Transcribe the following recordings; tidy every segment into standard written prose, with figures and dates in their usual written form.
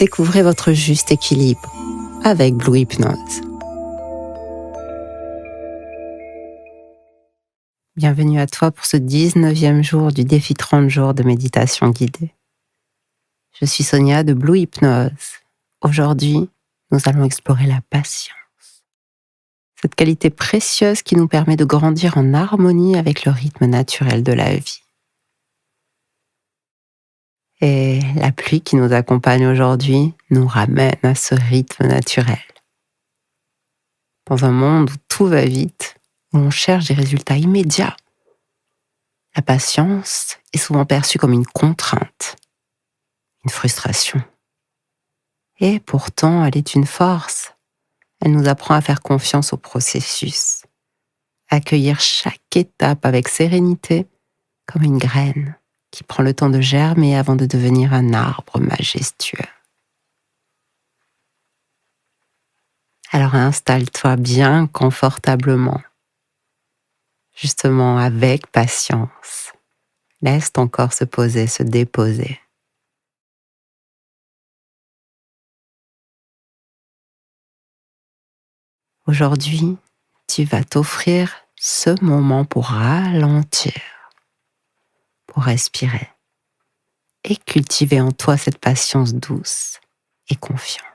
découvrez votre juste équilibre avec Blue Hypnose. Bienvenue à toi pour ce 19e jour du défi 30 jours de méditation guidée. Je suis Sonia de Blue Hypnose. Aujourd'hui, nous allons explorer la patience. Cette qualité précieuse qui nous permet de grandir en harmonie avec le rythme naturel de la vie. Et la pluie qui nous accompagne aujourd'hui nous ramène à ce rythme naturel. Dans un monde où tout va vite, où on cherche des résultats immédiats, la patience est souvent perçue comme une contrainte, une frustration. Et pourtant, elle est une force. Elle nous apprend à faire confiance au processus, à accueillir chaque étape avec sérénité, comme une graine qui prend le temps de germer avant de devenir un arbre majestueux. Alors installe-toi bien confortablement, justement avec patience. Laisse ton corps se poser, se déposer. Aujourd'hui, tu vas t'offrir ce moment pour ralentir, pour respirer et cultiver en toi cette patience douce et confiante.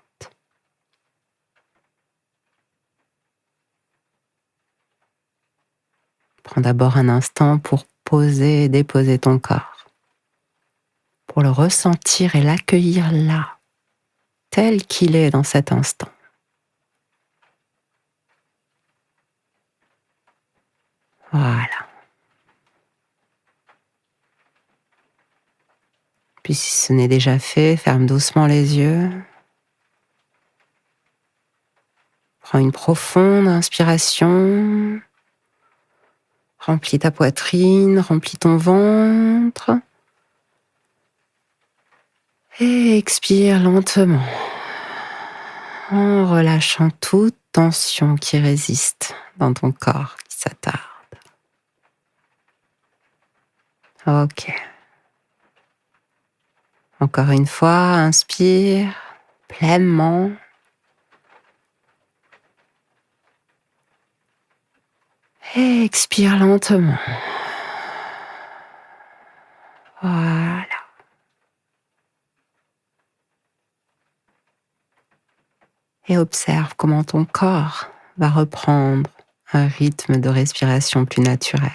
Prends d'abord un instant pour poser et déposer ton corps, pour le ressentir et l'accueillir là, tel qu'il est dans cet instant. Voilà. Puis si ce n'est déjà fait, ferme doucement les yeux. Prends une profonde inspiration. Remplis ta poitrine, remplis ton ventre. Et expire lentement, en relâchant toute tension qui résiste dans ton corps, qui s'attarde. Ok. Encore une fois, inspire pleinement. Et expire lentement. Voilà. Et observe comment ton corps va reprendre un rythme de respiration plus naturel.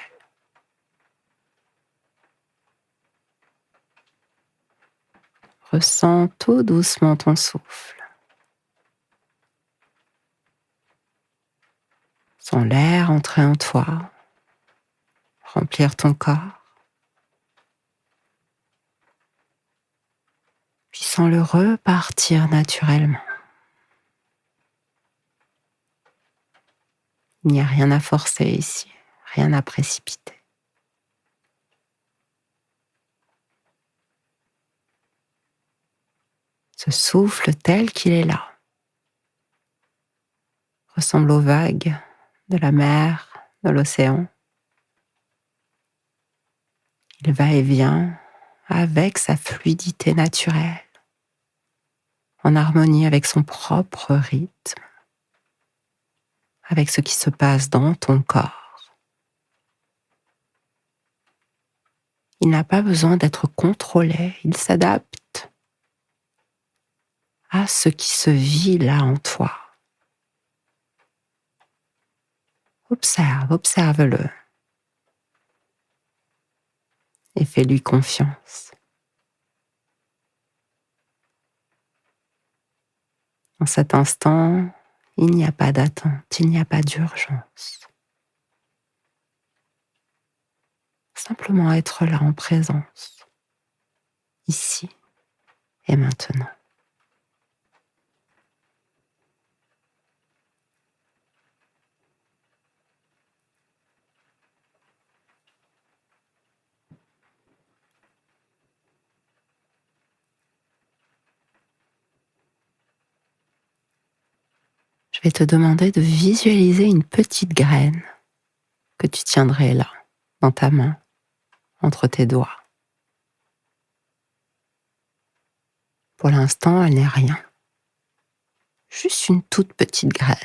Ressens tout doucement ton souffle. Sens l'air entrer en toi, remplir ton corps. Puis sens-le repartir naturellement. Il n'y a rien à forcer ici, rien à précipiter. Ce souffle tel qu'il est là ressemble aux vagues de la mer, de l'océan. Il va et vient avec sa fluidité naturelle, en harmonie avec son propre rythme, avec ce qui se passe dans ton corps. Il n'a pas besoin d'être contrôlé, il s'adapte à ce qui se vit là en toi. Observe-le et fais-lui confiance. En cet instant, il n'y a pas d'attente, il n'y a pas d'urgence. Simplement être là en présence, ici et maintenant. Je vais te demander de visualiser une petite graine que tu tiendrais là, dans ta main, entre tes doigts. Pour l'instant, elle n'est rien. Juste une toute petite graine.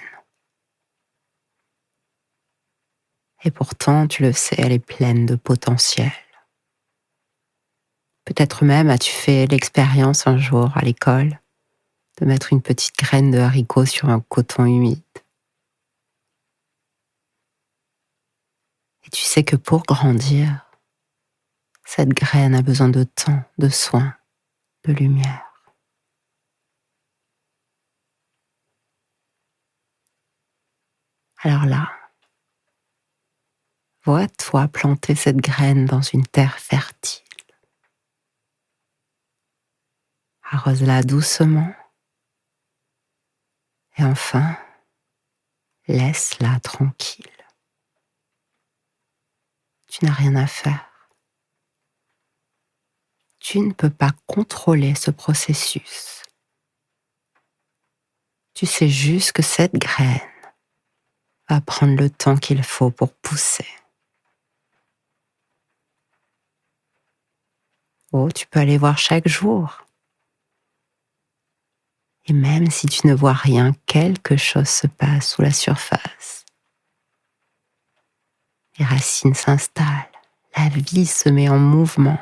Et pourtant, tu le sais, elle est pleine de potentiel. Peut-être même as-tu fait l'expérience un jour à l'école de mettre une petite graine de haricot sur un coton humide. Et tu sais que pour grandir, cette graine a besoin de temps, de soins, de lumière. Alors là, vois-toi planter cette graine dans une terre fertile. Arrose-la doucement et enfin, laisse-la tranquille. Tu n'as rien à faire. Tu ne peux pas contrôler ce processus. Tu sais juste que cette graine va prendre le temps qu'il faut pour pousser. Oh, tu peux aller voir chaque jour. Et même si tu ne vois rien, quelque chose se passe sous la surface. Les racines s'installent, la vie se met en mouvement.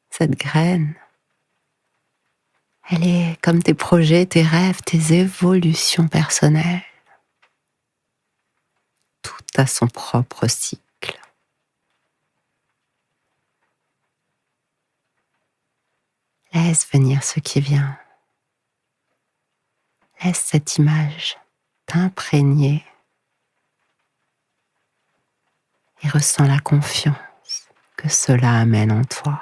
Cette graine, elle est comme tes projets, tes rêves, tes évolutions personnelles. Tout a son propre cycle. Laisse venir ce qui vient. Laisse cette image t'imprégner et ressens la confiance que cela amène en toi.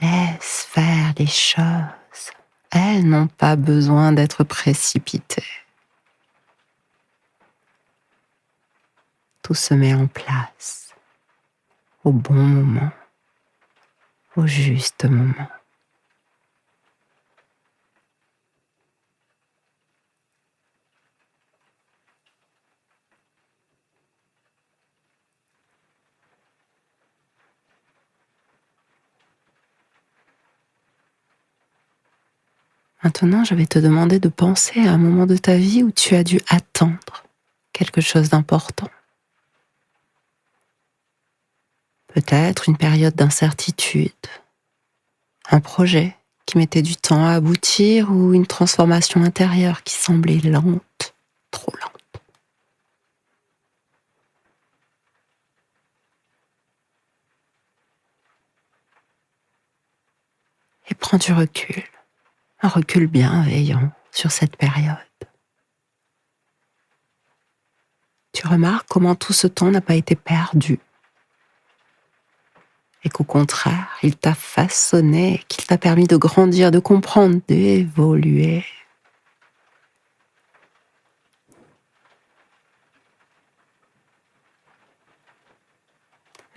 Laisse faire les choses. Elles n'ont pas besoin d'être précipitées. Tout se met en place au bon moment, au juste moment. Maintenant, je vais te demander de penser à un moment de ta vie où tu as dû attendre quelque chose d'important. Peut-être une période d'incertitude, un projet qui mettait du temps à aboutir ou une transformation intérieure qui semblait lente, trop lente. Et prends du recul, un recul bienveillant sur cette période. Tu remarques comment tout ce temps n'a pas été perdu et qu'au contraire, il t'a façonné, qu'il t'a permis de grandir, de comprendre, d'évoluer.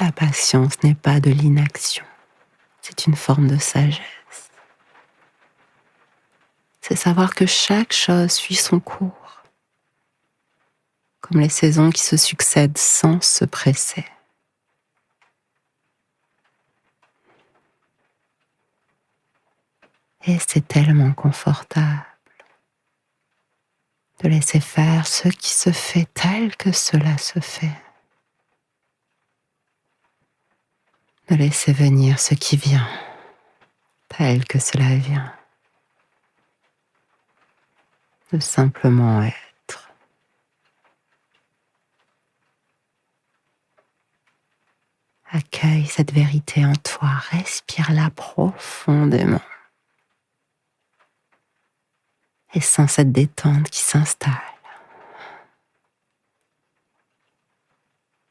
La patience n'est pas de l'inaction, c'est une forme de sagesse. C'est savoir que chaque chose suit son cours, comme les saisons qui se succèdent sans se presser. Et c'est tellement confortable de laisser faire ce qui se fait tel que cela se fait. De laisser venir ce qui vient tel que cela vient. De simplement être. Accueille cette vérité en toi, respire-la profondément. Et sens cette détente qui s'installe.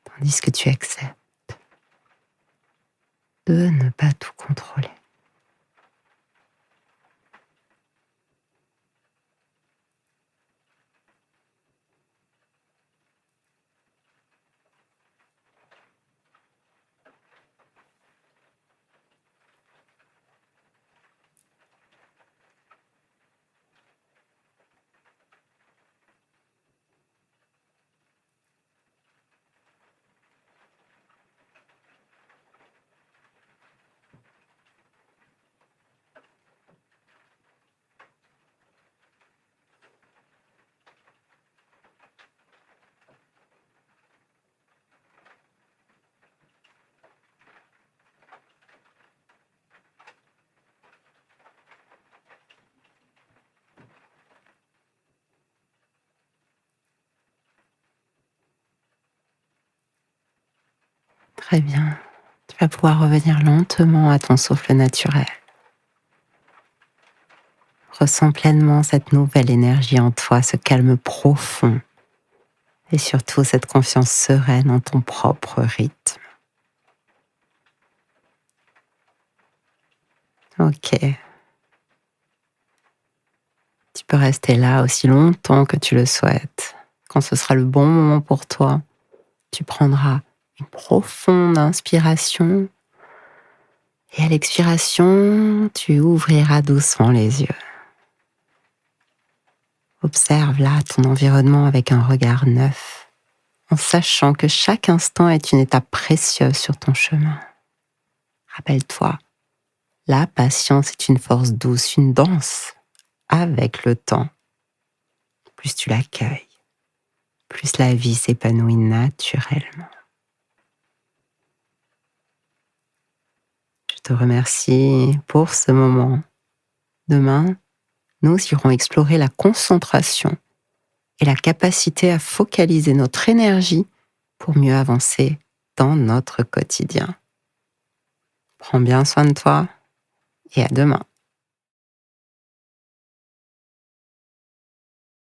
Tandis que tu acceptes de ne pas tout contrôler. Très bien. Tu vas pouvoir revenir lentement à ton souffle naturel. Ressens pleinement cette nouvelle énergie en toi, ce calme profond et surtout cette confiance sereine en ton propre rythme. Ok, tu peux rester là aussi longtemps que tu le souhaites. Quand ce sera le bon moment pour toi, tu prendras une profonde inspiration et à l'expiration, tu ouvriras doucement les yeux. Observe là ton environnement avec un regard neuf, en sachant que chaque instant est une étape précieuse sur ton chemin. Rappelle-toi, la patience est une force douce, une danse avec le temps. Plus tu l'accueilles, plus la vie s'épanouit naturellement. Je te remercie pour ce moment. Demain, nous irons explorer la concentration et la capacité à focaliser notre énergie pour mieux avancer dans notre quotidien. Prends bien soin de toi et à demain.